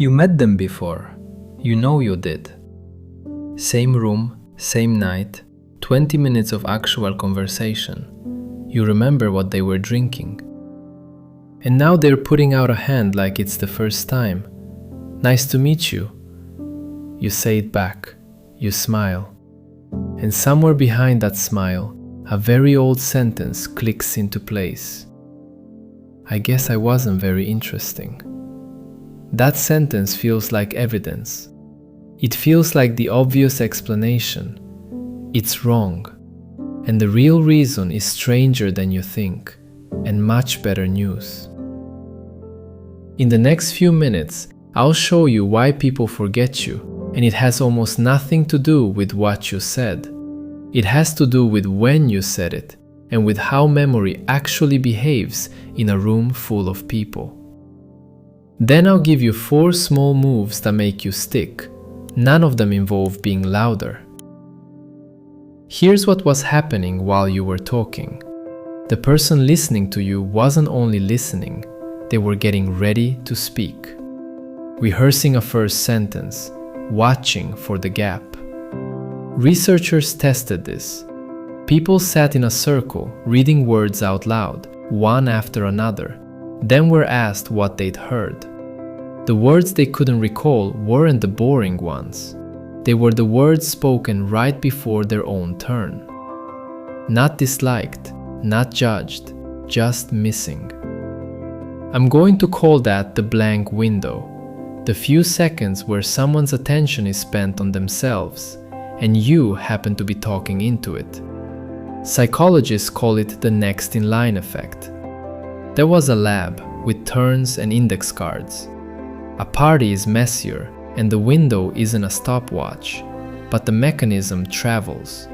You met them before. You know you did. Same room, same night, 20 minutes of actual conversation. You remember what they were drinking. And now they're putting out a hand like it's the first time. Nice to meet you. You say it back. You smile. And somewhere behind that smile, a very old sentence clicks into place. I guess I wasn't very interesting. That sentence feels like evidence. It feels like the obvious explanation. It's wrong. And the real reason is stranger than you think, and much better news. In the next few minutes, I'll show you why people forget you, and it has almost nothing to do with what you said. It has to do with when you said it, and with how memory actually behaves in a room full of people. Then I'll give you 4 small moves that make you stick. None of them involve being louder. Here's what was happening while you were talking. The person listening to you wasn't only listening, they were getting ready to speak. Rehearsing a first sentence, watching for the gap. Researchers tested this. People sat in a circle, reading words out loud, one after another, then were asked what they'd heard. The words they couldn't recall weren't the boring ones. They were the words spoken right before their own turn. Not disliked, not judged, just missing. I'm going to call that the blank window, the few seconds where someone's attention is spent on themselves, and you happen to be talking into it. Psychologists call it the next in line effect. There was a lab with turns and index cards. A party is messier, and the window isn't a stopwatch, but the mechanism travels.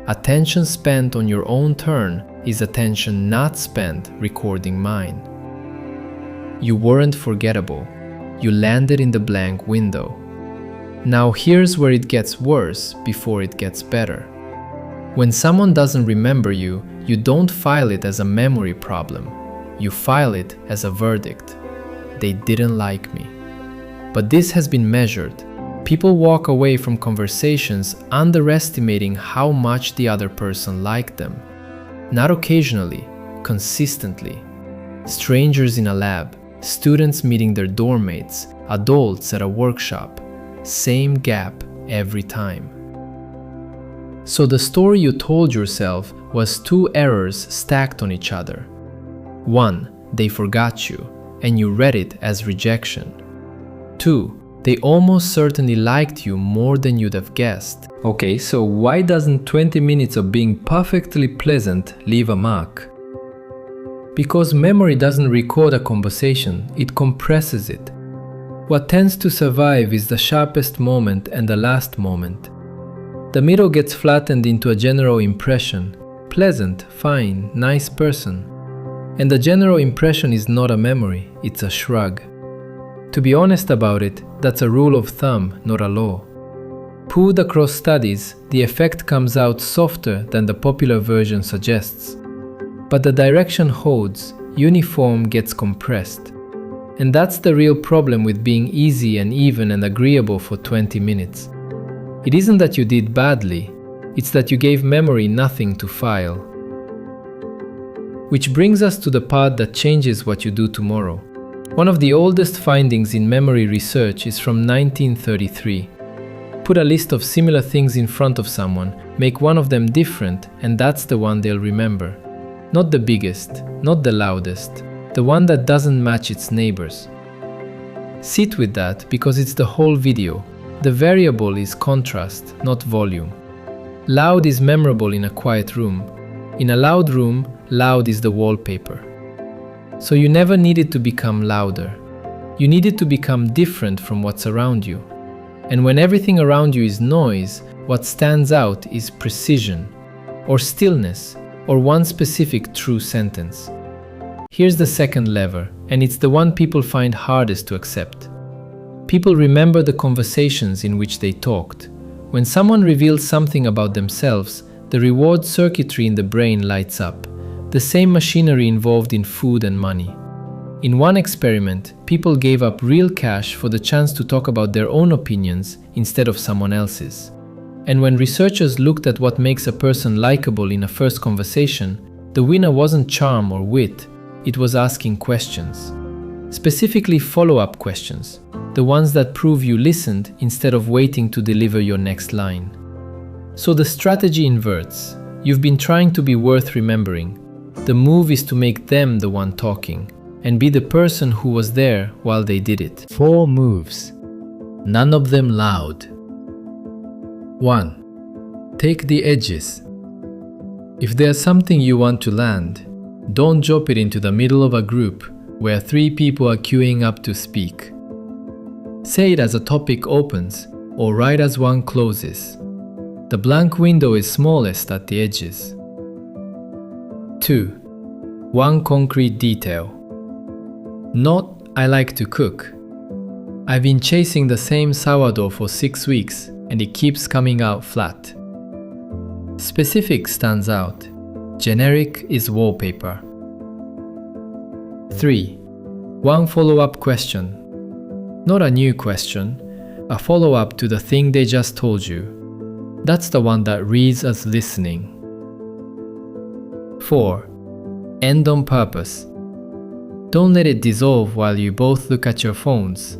Attention spent on your own turn is attention not spent recording mine. You weren't forgettable. You landed in the blank window. Now here's where it gets worse before it gets better. When someone doesn't remember you, you don't file it as a memory problem. You file it as a verdict. They didn't like me. But this has been measured. People walk away from conversations underestimating how much the other person liked them. Not occasionally, consistently. Strangers in a lab, students meeting their dorm mates, adults at a workshop. Same gap every time. So the story you told yourself was 2 errors stacked on each other. 1, they forgot you, and you read it as rejection. 2, they almost certainly liked you more than you'd have guessed. Okay, so why doesn't 20 minutes of being perfectly pleasant leave a mark? Because memory doesn't record a conversation, it compresses it. What tends to survive is the sharpest moment and the last moment. The middle gets flattened into a general impression. Pleasant, fine, nice person. And the general impression is not a memory, it's a shrug. To be honest about it, that's a rule of thumb, not a law. Pulled across studies, the effect comes out softer than the popular version suggests. But the direction holds, uniform gets compressed. And that's the real problem with being easy and even and agreeable for 20 minutes. It isn't that you did badly, it's that you gave memory nothing to file. Which brings us to the part that changes what you do tomorrow. One of the oldest findings in memory research is from 1933. Put a list of similar things in front of someone, make one of them different, and that's the one they'll remember. Not the biggest, not the loudest, the one that doesn't match its neighbors. Sit with that because it's the whole video. The variable is contrast, not volume. Loud is memorable in a quiet room. In a loud room, loud is the wallpaper. So you never needed to become louder. You needed to become different from what's around you. And when everything around you is noise, what stands out is precision, or stillness, or one specific true sentence. Here's the second lever, and it's the one people find hardest to accept. People remember the conversations in which they talked. When someone reveals something about themselves, the reward circuitry in the brain lights up, the same machinery involved in food and money. In one experiment, people gave up real cash for the chance to talk about their own opinions instead of someone else's. And when researchers looked at what makes a person likable in a first conversation, the winner wasn't charm or wit, it was asking questions. Specifically follow-up questions, the ones that prove you listened instead of waiting to deliver your next line. So the strategy inverts. You've been trying to be worth remembering. The move is to make them the one talking, and be the person who was there while they did it. 4 moves. None of them loud. 1. Take the edges. If there's something you want to land, don't drop it into the middle of a group where 3 people are queuing up to speak. Say it as a topic opens or right as one closes. The blank window is smallest at the edges. 2. One concrete detail. Not, I like to cook. I've been chasing the same sourdough for 6 weeks and it keeps coming out flat. Specific stands out. Generic is wallpaper. 3. One follow-up question. Not a new question, a follow-up to the thing they just told you. That's the one that reads as listening. 4. End on purpose. Don't let it dissolve while you both look at your phones.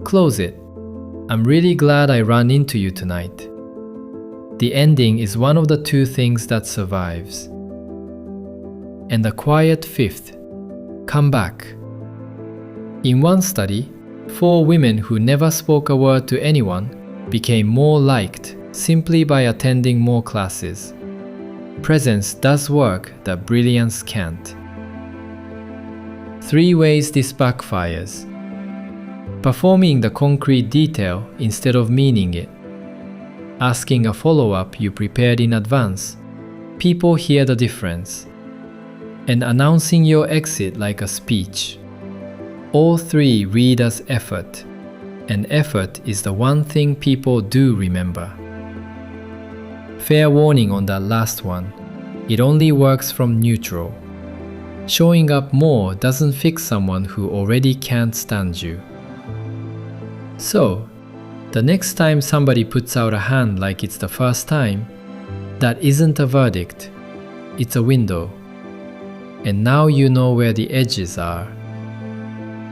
Close it. I'm really glad I ran into you tonight. The ending is one of the 2 things that survives. And the quiet 5th. Come back. In one study, 4 women who never spoke a word to anyone became more liked simply by attending more classes. Presence does work that brilliance can't. 3 ways this backfires. Performing the concrete detail instead of meaning it. Asking a follow-up you prepared in advance. People hear the difference. And announcing your exit like a speech. All 3 read as effort, and effort is the one thing people do remember. Fair warning on that last one, it only works from neutral. Showing up more doesn't fix someone who already can't stand you. So, the next time somebody puts out a hand like it's the first time, that isn't a verdict, it's a window. And now you know where the edges are.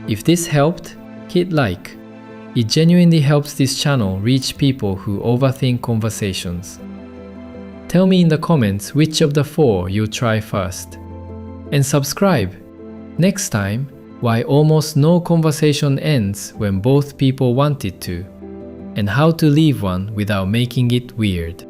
If this helped, hit like. It genuinely helps this channel reach people who overthink conversations. Tell me in the comments which of the 4 you'll try first. And subscribe. Next time, why almost no conversation ends when both people want it to, and how to leave one without making it weird.